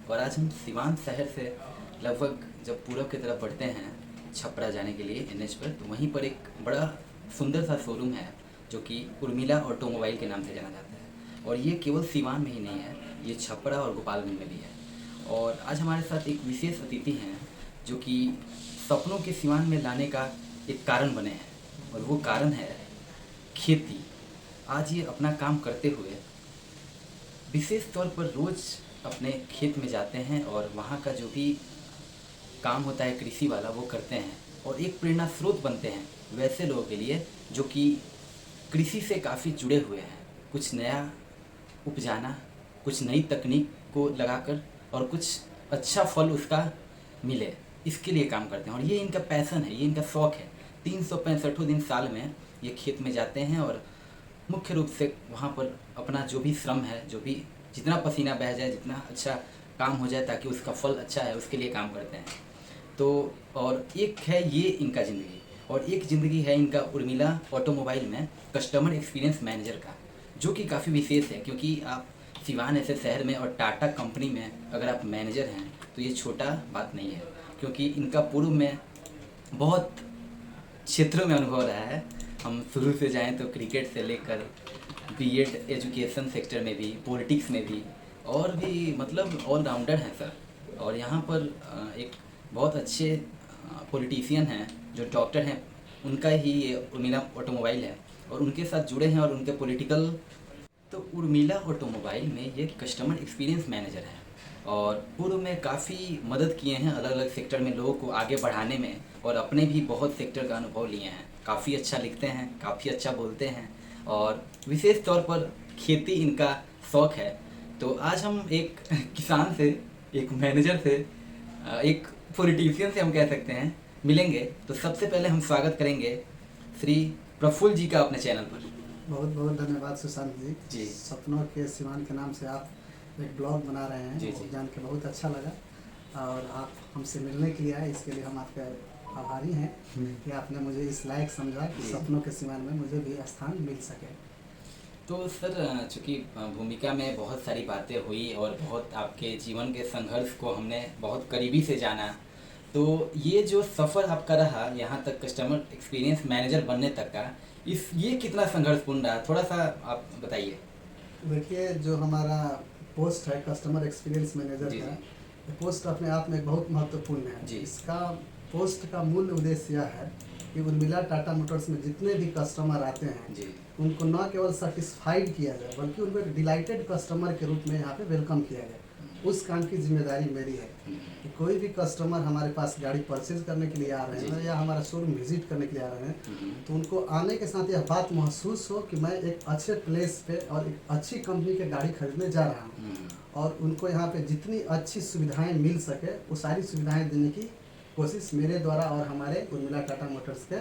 और आज हम सिवान शहर से लगभग जब पूरब की तरफ बढ़ते हैं छपरा जाने के लिए एनएच पर, तो वहीं पर एक बड़ा सुंदर सा शोरूम है जो कि उर्मिला ऑटोमोबाइल के नाम से जाना जाता है। और ये केवल सिवान में ही नहीं है, ये छपरा और गोपालगंज में भी है। और आज हमारे साथ एक विशेष अतिथि हैं जो कि सपनों के सिवान में लाने का एक कारण बने हैं, और वो कारण है खेती। आज ये अपना काम करते हुए विशेष तौर पर रोज़ अपने खेत में जाते हैं और वहाँ का जो भी काम होता है कृषि वाला वो करते हैं, और एक प्रेरणा स्रोत बनते हैं वैसे लोगों के लिए जो कि कृषि से काफ़ी जुड़े हुए हैं। कुछ नया उपजाना, कुछ नई तकनीक को लगाकर और कुछ अच्छा फल उसका मिले, इसके लिए काम करते हैं। और ये इनका पैसन है, ये इनका शौक़ है। 365 दिन साल में ये खेत में जाते हैं और मुख्य रूप से वहाँ पर अपना जो भी श्रम है, जो भी जितना पसीना बह जाए, जितना अच्छा काम हो जाए ताकि उसका फल अच्छा है, उसके लिए काम करते हैं। तो और एक है ये इनका ज़िंदगी, और एक ज़िंदगी है इनका उर्मिला ऑटोमोबाइल में कस्टमर एक्सपीरियंस मैनेजर का, जो कि काफ़ी विशेष है। क्योंकि आप सिवान ऐसे शहर में और टाटा कंपनी में अगर आप मैनेजर हैं तो ये छोटा बात नहीं है, क्योंकि इनका पूर्व में बहुत क्षेत्रों में अनुभव रहा है। हम शुरू से जाएं तो क्रिकेट से लेकर बीएड एजुकेशन सेक्टर में भी, पॉलिटिक्स में भी, और भी मतलब ऑलराउंडर हैं सर। और यहाँ पर एक बहुत अच्छे पॉलिटिशियन हैं जो डॉक्टर हैं, उनका ही ये उर्मिला ऑटोमोबाइल है और उनके साथ जुड़े हैं और उनके पॉलिटिकल। तो उर्मिला ऑटोमोबाइल में ये कस्टमर एक्सपीरियंस मैनेजर है और पूर्व में काफ़ी मदद किए हैं अलग अलग सेक्टर में लोगों को आगे बढ़ाने में, और अपने भी बहुत सेक्टर का अनुभव लिए हैं। काफ़ी अच्छा लिखते हैं, काफ़ी अच्छा बोलते हैं, और विशेष तौर पर खेती इनका शौक़ है। तो आज हम एक किसान से, एक मैनेजर से, एक पॉलिटिशियन से हम कह सकते हैं मिलेंगे। तो सबसे पहले हम स्वागत करेंगे श्री प्रफुल्ल जी का अपने चैनल पर। बहुत बहुत धन्यवाद सुशांत जी। जी। सपनों के सिवान के नाम से आप एक ब्लॉग बना रहे हैं, जी, जी। जान के बहुत अच्छा लगा, और आप हमसे मिलने के लिए आए, इसके लिए हम आपके आभारी हैं कि आपने मुझे इस लायक समझा कि सपनों के सिवान में मुझे भी स्थान मिल सके। तो सर, चूँकि भूमिका में बहुत सारी बातें हुई और बहुत आपके जीवन के संघर्ष को हमने बहुत करीबी से जाना, तो ये जो सफ़र आपका रहा यहाँ तक कस्टमर एक्सपीरियंस मैनेजर बनने तक का, ये कितना संघर्षपूर्ण रहा, थोड़ा सा आप बताइए। देखिए, जो हमारा पोस्ट है कस्टमर एक्सपीरियंस मैनेजर जी, का, जी। ये पोस्ट अपने आप में बहुत महत्वपूर्ण है। जी। इसका पोस्ट का मूल उद्देश्य यह है कि उर्मिला टाटा मोटर्स में जितने भी कस्टमर आते हैं जी। उनको न केवल सेटिस्फाइड किया जाए, बल्कि उनको एक डिलाइटेड कस्टमर के रूप में यहाँ पे वेलकम किया जाए। उस काम की जिम्मेदारी मेरी है कि कोई भी कस्टमर हमारे पास गाड़ी परचेज करने के लिए आ रहे हैं या हमारा शोरूम विजिट करने के लिए आ रहे हैं, तो उनको आने के साथ यह बात महसूस हो कि मैं एक अच्छे प्लेस पे और एक अच्छी कंपनी की गाड़ी खरीदने जा रहा हूँ, और उनको यहाँ पे जितनी अच्छी सुविधाएं मिल सके वो सारी सुविधाएं देने की कोशिश मेरे द्वारा और हमारे उर्मिला टाटा मोटर्स के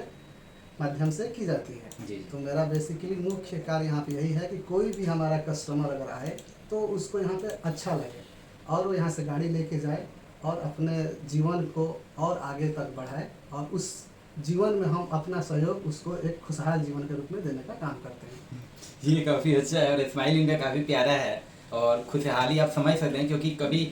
माध्यम से की जाती है। जी। तो मेरा बेसिकली मुख्य कार्य यहाँ पे यही है कि कोई भी हमारा कस्टमर अगर आए तो उसको यहाँ पे अच्छा लगे और वो यहाँ से गाड़ी लेके जाए और अपने जीवन को और आगे तक बढ़ाए, और उस जीवन में हम अपना सहयोग उसको एक खुशहाल जीवन के रूप में देने का काम करते हैं। ये काफ़ी अच्छा है और स्माइल इनका काफ़ी प्यारा है, और खुशहाली आप समझ सकते हैं। क्योंकि कभी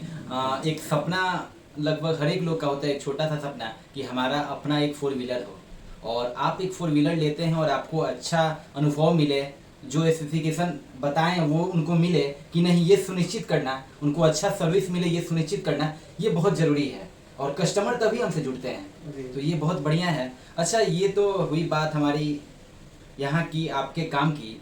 एक सपना लगभग हर एक लोग का होता है, एक छोटा सा सपना कि हमारा अपना एक 4 व्हीलर हो, और आप एक 4 व्हीलर लेते हैं और आपको अच्छा अनुभव मिले, जो स्पेसिफिकेशन बताएं वो उनको मिले कि नहीं, ये सुनिश्चित करना, उनको अच्छा सर्विस मिले ये सुनिश्चित करना, ये बहुत ज़रूरी है। और कस्टमर तभी हमसे जुड़ते हैं, तो ये बहुत बढ़िया है। अच्छा, ये तो हुई बात हमारी यहाँ की, आपके काम की।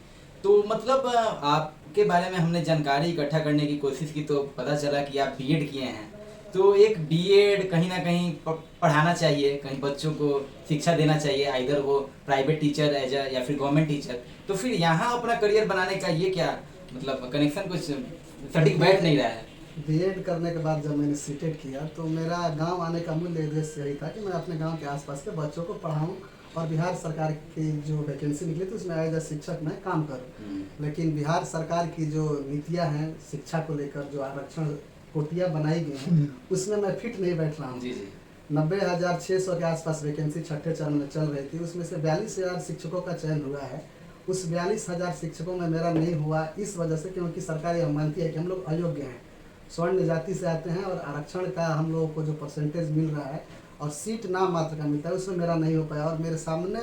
तो मतलब आपके बारे में हमने जानकारी इकट्ठा करने की कोशिश की तो पता चला कि आप बीएड किए हैं। तो एक बीएड कहीं ना कहीं पढ़ाना चाहिए, कहीं बच्चों को शिक्षा देना चाहिए, आइदर वो प्राइवेट टीचर एज या फिर गवर्नमेंट टीचर। तो फिर यहाँ अपना करियर बनाने का ये क्या मतलब कनेक्शन कुछ सटीक बैठ नहीं रहा है। बीएड करने के बाद जब मैंने सीटेट किया तो मेरा गांव आने का मूल उद्देश्य यही था कि मैं अपने गांव के आसपास के बच्चों को पढ़ाऊं और बिहार सरकार की जो वैकेंसी निकली थी उसमें एज ए शिक्षक मैं काम करूं। लेकिन बिहार सरकार की जो नीतियां हैं शिक्षा को लेकर, जो आरक्षण कोटियां बनाई गई हैं, उसमें मैं फिट नहीं बैठ रहा हूँ। 90,600 के आसपास वैकेंसी छठे चरण में चल रही थी, उसमें से 42,000 शिक्षकों का चयन हुआ है। उस 42,000 शिक्षकों में मेरा नहीं हुआ इस वजह से क्योंकि सरकार यह मानती है कि हम लोग अयोग्य हैं। स्वर्ण जाति से आते हैं और आरक्षण का हम लोगों को जो परसेंटेज मिल रहा है और सीट नाम मात्र का मिलता है उसमें मेरा नहीं हो पाया। और मेरे सामने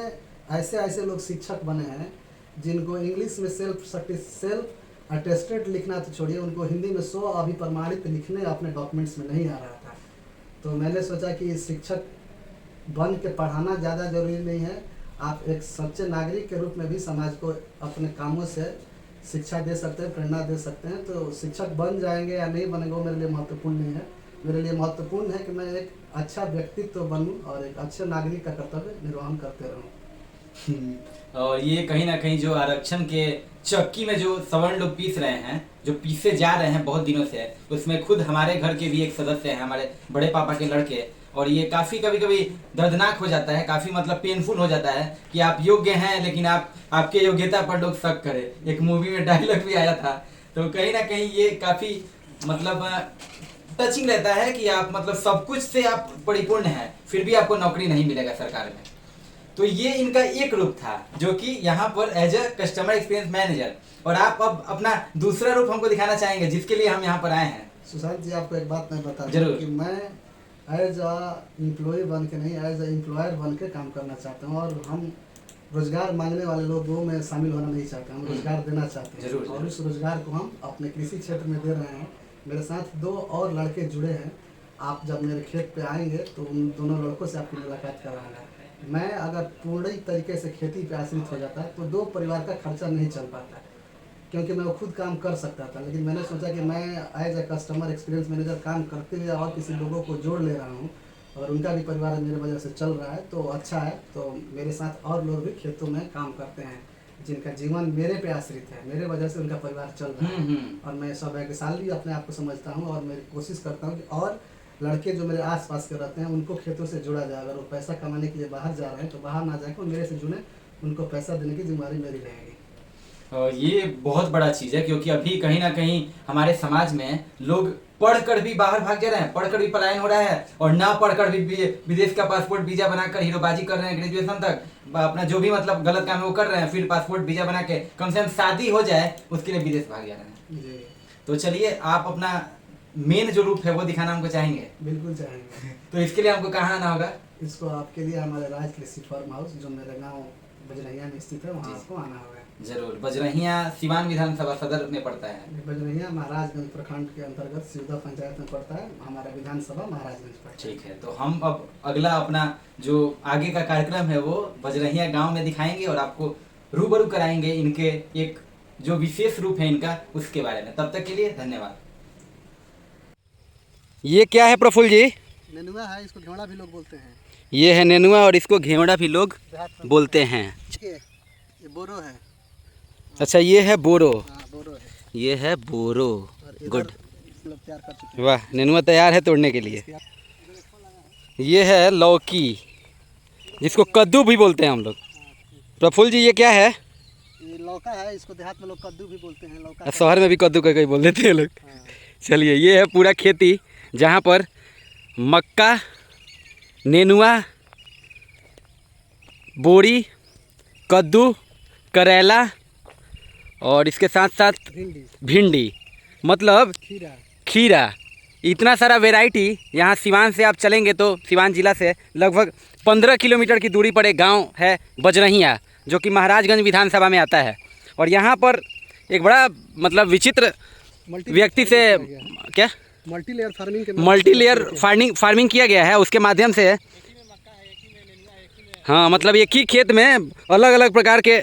ऐसे ऐसे लोग शिक्षक बने हैं जिनको इंग्लिश में सेल्फ अटेस्टेड लिखना तो छोड़िए, उनको हिंदी में 100 अभिप्रमाणित लिखने अपने डॉक्यूमेंट्स में नहीं आ रहा था। तो मैंने सोचा कि शिक्षक बन के पढ़ाना ज़्यादा जरूरी नहीं है, आप एक सच्चे नागरिक के रूप में भी समाज को अपने कामों से शिक्षा दे सकते हैं, प्रेरणा दे सकते हैं। तो शिक्षक बन जाएंगे या नहीं बनेंगे वो मेरे लिए महत्वपूर्ण नहीं है। मेरे लिए महत्वपूर्ण है कि मैं एक अच्छा व्यक्तित्व बनूं और एक अच्छे नागरिक का कर्तव्य निर्वहन करते रहूं। और ये कहीं ना कहीं जो आरक्षण के चक्की में जो सवर्ण लोग पीस रहे हैं, जो पीसे जा रहे हैं बहुत दिनों से, उसमें खुद हमारे घर के भी एक सदस्य हैं, हमारे बड़े पापा के लड़के। और ये काफ़ी कभी कभी दर्दनाक हो जाता है, काफ़ी मतलब पेनफुल हो जाता है कि आप योग्य हैं लेकिन आपके योग्यता पर लोग शक करें। एक मूवी में डायलॉग भी आया था। तो कहीं ना कहीं ये काफ़ी मतलब टचिंग रहता है कि आप मतलब सब कुछ से आप परिपूर्ण हैं, फिर भी आपको नौकरी नहीं मिलेगा सरकार में। तो ये इनका एक रूप था जो कि यहाँ पर as a customer experience manager. और आप अब अपना दूसरा रूप हमको दिखाना चाहेंगे जिसके लिए हम यहाँ पर आए हैं। सुशांत जी, आपको एक बात मैं बता जरूर कि मैं एज अ एम्प्लॉय बन के नहीं, एज अ एम्प्लॉयर बन के काम करना चाहता हूँ। और हम रोजगार मांगने वाले लोगों में शामिल होना नहीं चाहते, हम रोजगार देना चाहते हैं। जरूर, और उस रोजगार को हम अपने कृषि क्षेत्र में दे रहे हैं। मेरे साथ 2 और लड़के जुड़े हैं। आप जब मेरे खेत पे आएंगे तो उन दोनों लड़कों से आपकी मुलाकात कराना। मैं अगर पूर्ण तरीके से खेती पे आश्रित हो जाता तो 2 परिवार का खर्चा नहीं चल पाता, क्योंकि मैं वो खुद काम कर सकता था। लेकिन मैंने सोचा कि मैं as a customer experience manager काम करते हुए और किसी लोगों को जोड़ ले रहा हूँ और उनका भी परिवार मेरे वजह से चल रहा है तो अच्छा है। तो मेरे साथ और लोग भी खेतों में काम करते हैं जिनका जीवन मेरे पे आश्रित है, मेरे वजह से उनका परिवार चल रहा है। और मैं सौभाग्यशाली अपने आप को समझता हूँ और मैं कोशिश करता हूँ कि और लड़के जो मेरे आसपास के रहते हैं उनको खेतों से जोड़ा जाए। अगर वो पैसा कमाने के लिए बाहर जा रहे हैं तो बाहर ना जाकर मेरे से जुड़े, उनको पैसा देने की जिम्मेदारी मेरी रहेगी। ये बहुत बड़ा चीज़ है क्योंकि अभी कहीं ना कहीं हमारे समाज में लोग पढ़कर भी बाहर भाग जा रहे हैं, पढ़कर भी पलायन हो रहा है और ना पढ़कर भी विदेश का पासपोर्ट वीजा बनाकर हीरोबाजी कर रहे हैं। ग्रेजुएशन तक अपना जो भी मतलब गलत काम है वो कर रहे हैं, फिर पासपोर्ट वीजा बना के कम से कम शादी हो जाए उसके लिए विदेश भाग जा रहे हैं। तो चलिए आप अपना मेन जो रूप है वो दिखाना हमको चाहेंगे? बिल्कुल चाहेंगे। तो इसके लिए हमको कहाँ आना होगा? इसको आपके लिए हमारे राज कृषि फार्म हाउस जो मेरे गांव बजरहिया में स्थित है वहाँ आपको आना होगा। जरूर। बजरहिया सिवान विधानसभा सदर में पड़ता है। बजरहिया महाराजगंज प्रखंड के अंतर्गत सिवदा पंचायत में पड़ता है। हमारा विधानसभा महाराजगंज पड़ता है। ठीक है, तो हम अब अगला अपना जो आगे का कार्यक्रम है वो बजरहिया गांव में दिखाएंगे और आपको रूबरू कराएंगे इनके एक जो विशेष रूप है इनका उसके बारे में। तब तक के लिए धन्यवाद। ये क्या है प्रफुल्ल जी? नेनुआ है, इसको घेवड़ा भी लोग बोलते हैं। ये है नेनुआ और इसको घेवड़ा भी लोग बोलते हैं। ये बोरो है। अच्छा, ये है बोरो। हाँ, बोरो है। ये है बोरो। गुड, तैयार कर चुके हैं। वाह, नेनुआ तैयार है तोड़ने के लिए। ये है लौकी जिसको कद्दू भी बोलते हैं हम लोग। प्रफुल्ल जी, ये क्या है? ये लौका है, इसको देहात में लोग कद्दू भी बोलते हैं। लौका शहर में भी कद्दू का कहीं बोल देते हैं लोग। चलिए, ये है पूरा खेती जहाँ पर मक्का, नेनुआ, बोरी, कद्दू, करेला और इसके साथ साथ भिंडी मतलब खीरा, इतना सारा वैरायटी। यहाँ सिवान से आप चलेंगे तो सिवान ज़िला से लगभग 15 किलोमीटर की दूरी पर एक गांव है बजरहिया जो कि महाराजगंज विधानसभा में आता है। और यहाँ पर एक बड़ा मतलब विचित्र व्यक्ति से क्या मल्टी लेयर फार्मिंग किया गया है। उसके माध्यम से हाँ मतलब एक ही खेत में अलग अलग प्रकार के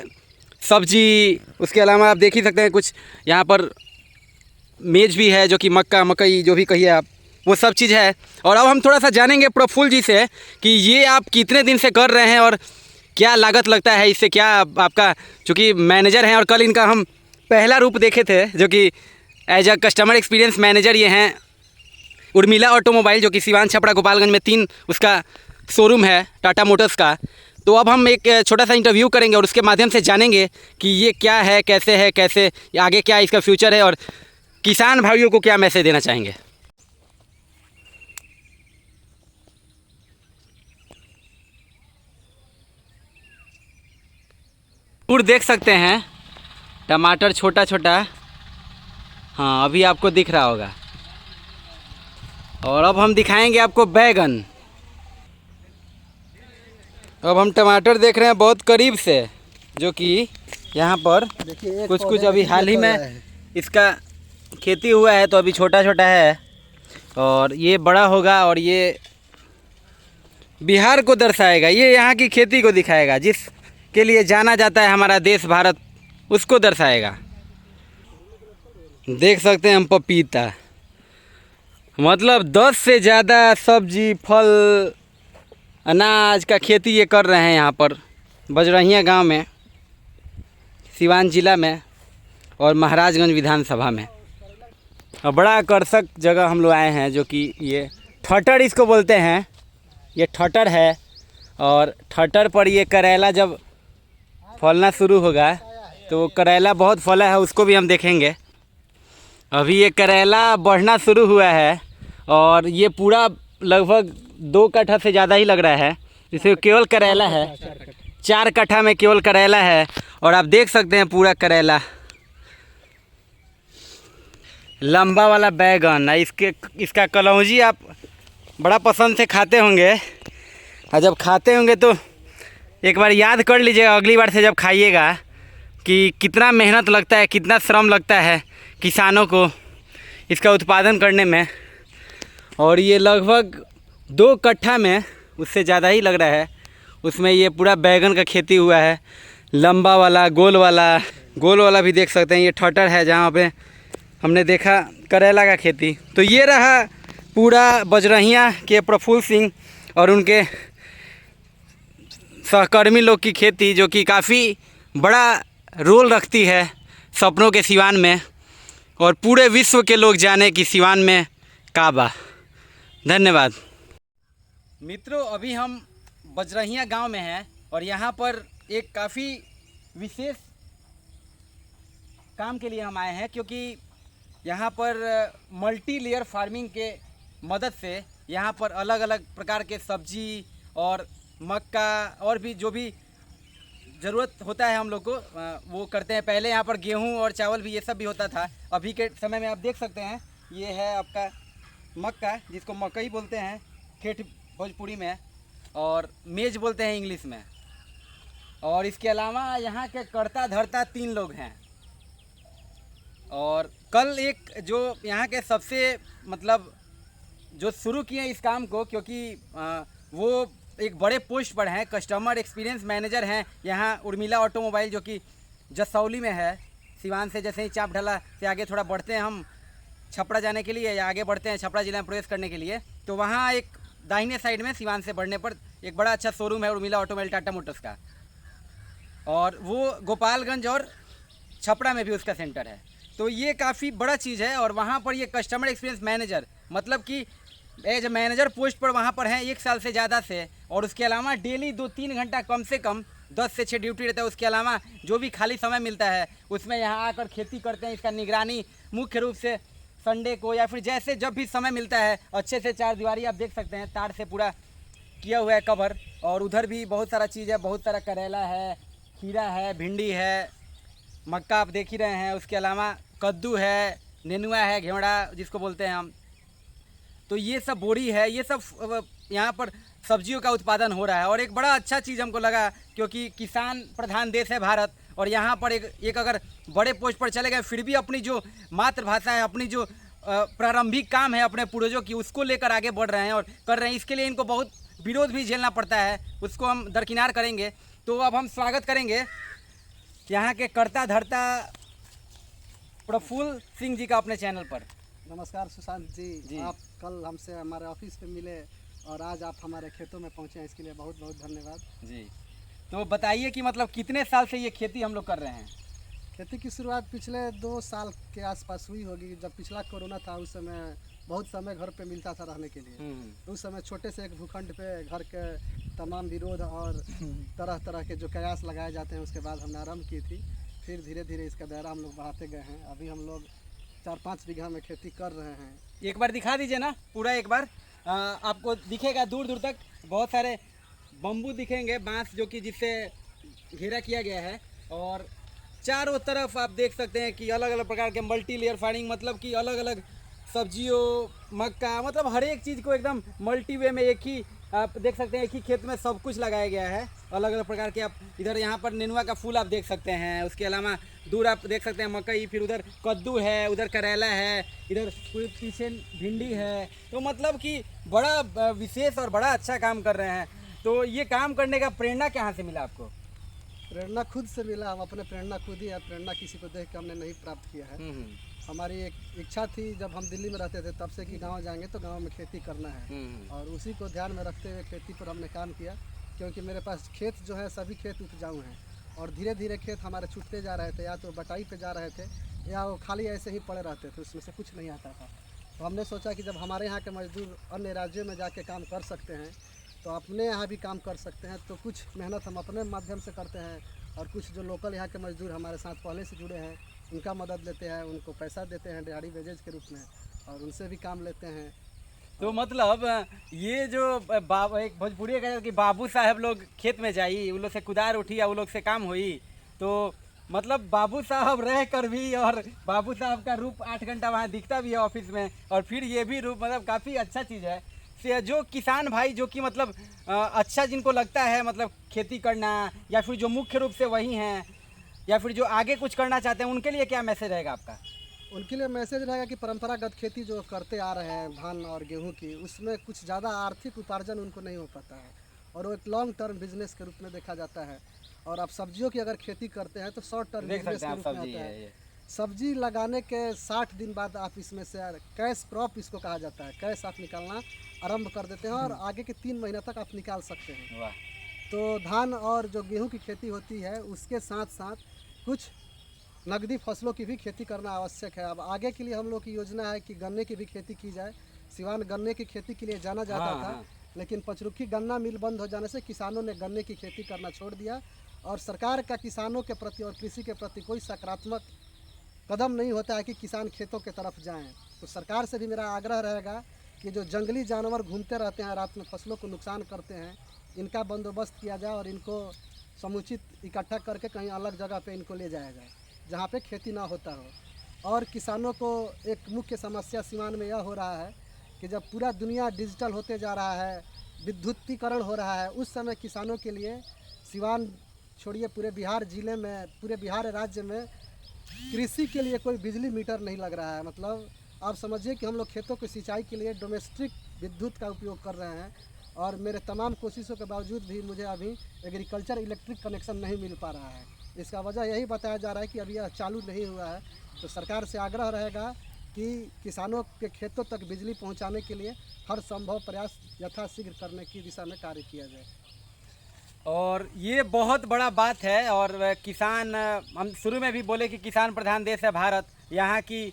सब्जी, उसके अलावा आप देख ही सकते हैं कुछ यहाँ पर मेज भी है जो कि मकई जो भी कहिए आप, वो सब चीज़ है। और अब हम थोड़ा सा जानेंगे प्रफुल्ल जी से कि ये आप कितने दिन से कर रहे हैं और क्या लागत लगता है इससे, क्या आपका, चूँकि मैनेजर हैं और कल इनका हम पहला रूप देखे थे जो कि as a customer experience manager ये हैं उर्मिला ऑटोमोबाइल जो कि सिवान, छपरा, गोपालगंज में 3 उसका शोरूम है टाटा मोटर्स का। तो अब हम एक छोटा सा इंटरव्यू करेंगे और उसके माध्यम से जानेंगे कि ये क्या है, कैसे है, कैसे आगे क्या इसका फ्यूचर है और किसान भाइयों को क्या मैसेज देना चाहेंगे। पूर देख सकते हैं, टमाटर छोटा छोटा, हाँ अभी आपको दिख रहा होगा। और अब हम दिखाएंगे आपको बैगन। अब हम टमाटर देख रहे हैं बहुत करीब से, जो कि यहाँ पर कुछ कुछ अभी हाल ही में इसका खेती हुआ है, तो अभी छोटा छोटा है और ये बड़ा होगा और ये बिहार को दर्शाएगा, ये यहाँ की खेती को दिखाएगा, जिसके लिए जाना जाता है हमारा देश भारत, उसको दर्शाएगा। देख सकते हैं हम पपीता, मतलब 10 से ज़्यादा सब्जी फल अनाज का खेती ये कर रहे हैं यहाँ पर बजरहिया गांव में, सिवान जिला में और महाराजगंज विधानसभा में। और बड़ा आकर्षक जगह हम लोग आए हैं, जो कि ये ठटर इसको बोलते हैं, ये ठटर है। और ठटर पर ये करेला जब फलना शुरू होगा तो करेला बहुत फला है, उसको भी हम देखेंगे। अभी ये करेला बढ़ना शुरू हुआ है और ये पूरा लगभग 2 कट्ठा से ज़्यादा ही लग रहा है, जिसमें केवल करेला है। 4 कट्ठा में केवल करेला है और आप देख सकते हैं पूरा करेला, लंबा वाला बैगन। इसका कलौंजी आप बड़ा पसंद से खाते होंगे, और जब खाते होंगे तो एक बार याद कर लीजिएगा अगली बार से जब खाइएगा कि कितना मेहनत लगता है, कितना श्रम लगता है किसानों को इसका उत्पादन करने में। और ये लगभग 2 कट्ठा में, उससे ज़्यादा ही लग रहा है, उसमें ये पूरा बैगन का खेती हुआ है, लंबा वाला गोल वाला भी देख सकते हैं। ये ठटर है जहाँ पे हमने देखा करेला का खेती। तो ये रहा पूरा बजरहिया के प्रफुल्ल सिंह और उनके सहकर्मी लोग की खेती, जो कि काफ़ी बड़ा रोल रखती है सपनों के सिवान में, और पूरे विश्व के लोग जाने कि सिवान में काबा। धन्यवाद मित्रों। अभी हम बजरहिया गांव में हैं और यहाँ पर एक काफ़ी विशेष काम के लिए हम आए हैं, क्योंकि यहाँ पर मल्टी लेयर फार्मिंग के मदद से यहाँ पर अलग अलग प्रकार के सब्जी और मक्का और भी जो भी ज़रूरत होता है हम लोग को वो करते हैं। पहले यहाँ पर गेहूँ और चावल भी ये सब भी होता था। अभी के समय में आप देख सकते हैं ये है आपका मक्का, जिसको मकई बोलते हैं ठेठ भोजपुरी में, और मेज बोलते हैं इंग्लिश में। और इसके अलावा यहाँ के करता धरता 3 लोग हैं। और कल एक जो यहाँ के सबसे मतलब जो शुरू किए इस काम को, क्योंकि वो एक बड़े पोस्ट पर हैं, कस्टमर एक्सपीरियंस मैनेजर हैं यहाँ उर्मिला ऑटोमोबाइल, जो कि जसौली में है। सिवान से जैसे ही चाप ढला से आगे थोड़ा बढ़ते हैं हम छपरा जाने के लिए, या आगे बढ़ते हैं छपरा जिला में प्रवेश करने के लिए, तो वहाँ एक दाहिने साइड में सिवान से बढ़ने पर एक बड़ा अच्छा शोरूम है उर्मिला ऑटोमोबाइल टाटा मोटर्स का। और वो गोपालगंज और छपरा में भी उसका सेंटर है। तो ये काफ़ी बड़ा चीज़ है। और वहाँ पर ये कस्टमर एक्सपीरियंस मैनेजर, मतलब कि एज मैनेजर पोस्ट पर वहाँ पर हैं 1 साल से ज़्यादा से। और उसके अलावा डेली 2-3 घंटा कम से कम 10 से 6 ड्यूटी रहता है। उसके अलावा जो भी खाली समय मिलता है उसमें यहाँ आकर खेती करते हैं। इसका निगरानी मुख्य रूप से संडे को या फिर जैसे जब भी समय मिलता है अच्छे से 4 दीवारी आप देख सकते हैं तार से पूरा किया हुआ है कवर। और उधर भी बहुत सारा चीज़ है, बहुत सारा करेला है, खीरा है, भिंडी है, मक्का आप देख ही रहे हैं। उसके अलावा कद्दू है, नेनुआ है, घेवड़ा जिसको बोलते हैं हम। तो ये सब बोरी है, ये सब यहाँ पर सब्जियों का उत्पादन हो रहा है। और एक बड़ा अच्छा चीज़ हमको लगा, क्योंकि किसान प्रधान देश है भारत, और यहाँ पर एक अगर बड़े पोस्ट पर चले गए फिर भी अपनी जो मातृभाषा है, अपनी जो प्रारंभिक काम है अपने पूर्वजों की, उसको लेकर आगे बढ़ रहे हैं और कर रहे हैं। इसके लिए इनको बहुत विरोध भी झेलना पड़ता है, उसको हम दरकिनार करेंगे। तो अब हम स्वागत करेंगे यहाँ के करता धरता प्रफुल्ल सिंह जी का अपने चैनल पर। नमस्कार सुशांत जी, आप कल हमसे हमारे ऑफिस पे मिले और आज आप हमारे खेतों में पहुँचे हैं, इसके लिए बहुत बहुत धन्यवाद जी। तो बताइए कि मतलब कितने साल से ये खेती हम लोग कर रहे हैं? खेती की शुरुआत पिछले 2 साल के आसपास हुई होगी। जब पिछला कोरोना था उस समय बहुत समय घर पे मिलता था रहने के लिए। तो उस समय छोटे से एक भूखंड पे घर के तमाम विरोध और तरह तरह के जो कयास लगाए जाते हैं उसके बाद हमने आरम्भ की थी। फिर धीरे धीरे इसका दायरा हम लोग बढ़ाते गए हैं। अभी हम लोग 4-5 बीघा में खेती कर रहे हैं। एक बार दिखा दीजिए ना पूरा, एक बार आपको दिखेगा दूर दूर तक बहुत सारे बम्बू दिखेंगे, बांस जो कि जिससे घेरा किया गया है। और चारों तरफ आप देख सकते हैं कि अलग अलग प्रकार के मल्टी लेयर फार्मिंग, मतलब कि अलग अलग सब्जियों, मक्का, मतलब हर एक चीज़ को एकदम मल्टी वे में एक ही आप देख सकते हैं, एक ही खेत में सब कुछ लगाया गया है। अलग अलग प्रकार के आप इधर यहाँ पर नेनुआ का फूल आप देख सकते हैं, उसके अलावा दूर आप देख सकते हैं मकई, फिर उधर कद्दू है, उधर करेला है, इधर पूरे पीछे भिंडी है। तो मतलब कि बड़ा विशेष और बड़ा अच्छा काम कर रहे हैं। तो ये काम करने का प्रेरणा कहाँ से मिला आपको? प्रेरणा खुद से मिला, हम अपने प्रेरणा खुद ही है, प्रेरणा किसी को देख के हमने नहीं प्राप्त किया है। हमारी एक इच्छा थी जब हम दिल्ली में रहते थे तब से कि गांव जाएंगे तो गांव में खेती करना है, और उसी को ध्यान में रखते हुए खेती पर हमने काम किया। क्योंकि मेरे पास खेत जो है सभी खेत उपजाऊ हैं, और धीरे धीरे खेत हमारे छूटते जा रहे थे, या तो बटाई पे जा रहे थे या वो खाली ऐसे ही पड़े रहते थे, उसमें से कुछ नहीं आता था। तो हमने सोचा कि जब हमारे यहाँ के मजदूर अन्य राज्यों में जाके काम कर सकते हैं तो अपने यहाँ भी काम कर सकते हैं। तो कुछ मेहनत हम अपने माध्यम से करते हैं, और कुछ जो लोकल यहाँ के मजदूर हमारे साथ पहले से जुड़े हैं उनका मदद लेते हैं, उनको पैसा देते हैं दिहाड़ी वेजेज के रूप में, और उनसे भी काम लेते हैं। तो मतलब ये जो एक भोजपुरी कहते कि बाबू साहब लोग खेत में जाई, उन लोग से कुदार उठी या उन लोग से काम हुई, तो मतलब बाबू साहब रह कर भी, और बाबू साहब का रूप 8 घंटा वहाँ दिखता भी है ऑफिस में, और फिर ये भी रूप मतलब काफ़ी अच्छा चीज़ है। जो किसान भाई जो कि मतलब अच्छा जिनको लगता है मतलब खेती करना, या फिर जो मुख्य रूप से वही हैं, या फिर जो आगे कुछ करना चाहते हैं, उनके लिए क्या मैसेज रहेगा आपका? उनके लिए मैसेज रहेगा कि परंपरागत खेती जो करते आ रहे हैं धान और गेहूं की, उसमें कुछ ज़्यादा आर्थिक उपार्जन उनको नहीं हो पाता है, और वो एक लॉन्ग टर्म बिजनेस के रूप में देखा जाता है। और आप सब्जियों की अगर खेती करते हैं तो शॉर्ट टर्म बिजनेस के रूप में आता है। सब्जी लगाने के 60 दिन बाद आप इसमें से कैश क्रॉप इसको कहा जाता है, कैश आप निकालना आरंभ कर देते हैं, और आगे के 3 महीने तक आप निकाल सकते हैं। वाह। तो धान और जो गेहूं की खेती होती है उसके साथ साथ कुछ नकदी फसलों की भी खेती करना आवश्यक है। अब आगे के लिए हम लोग की योजना है कि गन्ने की भी खेती की जाए। सिवान गन्ने की खेती के लिए जाना जाता था, लेकिन पचरुखी गन्ना मिल बंद हो जाने से किसानों ने गन्ने की खेती करना छोड़ दिया, और सरकार का किसानों के प्रति और कृषि के प्रति कोई सकारात्मक कदम नहीं होता है कि किसान खेतों के तरफ जाएं। तो सरकार से भी मेरा आग्रह रहेगा कि जो जंगली जानवर घूमते रहते हैं रात में फसलों को नुकसान करते हैं, इनका बंदोबस्त किया जाए, और इनको समुचित इकट्ठा करके कहीं अलग जगह पे इनको ले जाया जाए जहाँ पे खेती ना होता हो। और किसानों को एक मुख्य समस्या सीमान में यह हो रहा है कि जब पूरा दुनिया डिजिटल होते जा रहा है, विद्युतीकरण हो रहा है, उस समय किसानों के लिए सिवान छोड़िए पूरे बिहार ज़िले में, पूरे बिहार राज्य में कृषि के लिए कोई बिजली मीटर नहीं लग रहा है। मतलब आप समझिए कि हम लोग खेतों की सिंचाई के लिए डोमेस्टिक विद्युत का उपयोग कर रहे हैं, और मेरे तमाम कोशिशों के बावजूद भी मुझे अभी एग्रीकल्चर इलेक्ट्रिक कनेक्शन नहीं मिल पा रहा है। इसका वजह यही बताया जा रहा है कि अभी यह चालू नहीं हुआ है। तो सरकार से आग्रह रहेगा कि किसानों के खेतों तक बिजली पहुंचाने के लिए हर संभव प्रयास यथाशीघ्र करने की दिशा में कार्य किया जाए। और ये बहुत बड़ा बात है। और किसान, हम शुरू में भी बोले कि किसान प्रधान देश है भारत, यहाँ की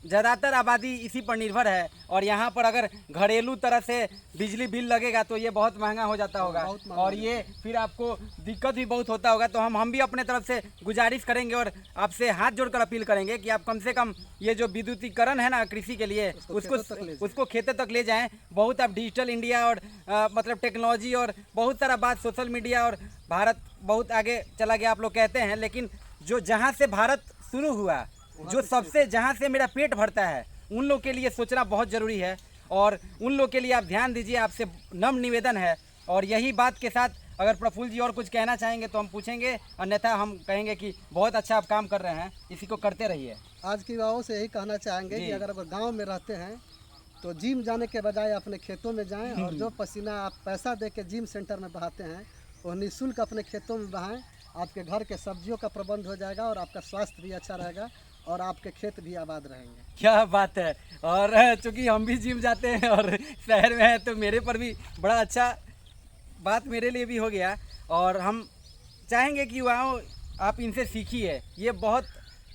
ज़्यादातर आबादी इसी पर निर्भर है, और यहाँ पर अगर घरेलू तरह से बिजली बिल लगेगा तो ये बहुत महंगा हो जाता होगा, और ये फिर आपको दिक्कत भी बहुत होता होगा। तो हम भी अपने तरफ से गुजारिश करेंगे और आपसे हाथ जोड़कर अपील करेंगे कि आप कम से कम ये जो विद्युतीकरण है ना कृषि के लिए, उसको खेतों तक ले जाएँ। बहुत आप डिजिटल इंडिया और मतलब टेक्नोलॉजी और बहुत सारा बात, सोशल मीडिया, और भारत बहुत आगे चला गया आप लोग कहते हैं, लेकिन जो जहाँ से भारत शुरू हुआ, जो सबसे जहाँ से मेरा पेट भरता है, उन लोग के लिए सोचना बहुत ज़रूरी है, और उन लोग के लिए आप ध्यान दीजिए, आपसे नम्र निवेदन है। और यही बात के साथ अगर प्रफुल्ल जी और कुछ कहना चाहेंगे तो हम पूछेंगे, अन्यथा हम कहेंगे कि बहुत अच्छा आप काम कर रहे हैं, इसी को करते रहिए। आज के युवाओं से यही कहना चाहेंगे कि अगर गाँव में रहते हैं तो जिम जाने के बजाय अपने खेतों में जाएं, और जो पसीना आप पैसा दे के जिम सेंटर में बहाते हैं वो निःशुल्क अपने खेतों में बहाएं। आपके घर के सब्जियों का प्रबंध हो जाएगा, और आपका स्वास्थ्य भी अच्छा रहेगा, और आपके खेत भी आबाद रहेंगे। क्या बात है। और चूँकि हम भी जिम जाते हैं और शहर में है, तो मेरे पर भी बड़ा अच्छा बात मेरे लिए भी हो गया। और हम चाहेंगे कि युवाओं आप इनसे सीखिए। ये बहुत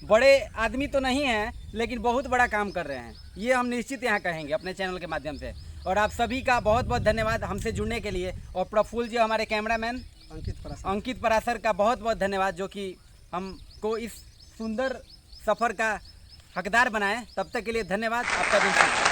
बड़े आदमी तो नहीं हैं, लेकिन बहुत बड़ा काम कर रहे हैं, ये हम निश्चित यहाँ कहेंगे अपने चैनल के माध्यम से। और आप सभी का बहुत बहुत धन्यवाद हमसे जुड़ने के लिए। और प्रफुल्ल जी हमारे कैमरामैन अंकित परासर का बहुत बहुत धन्यवाद, जो कि हमको इस सुंदर सफ़र का हकदार बनाए। तब तक के लिए धन्यवाद। आपका दिन शुभ।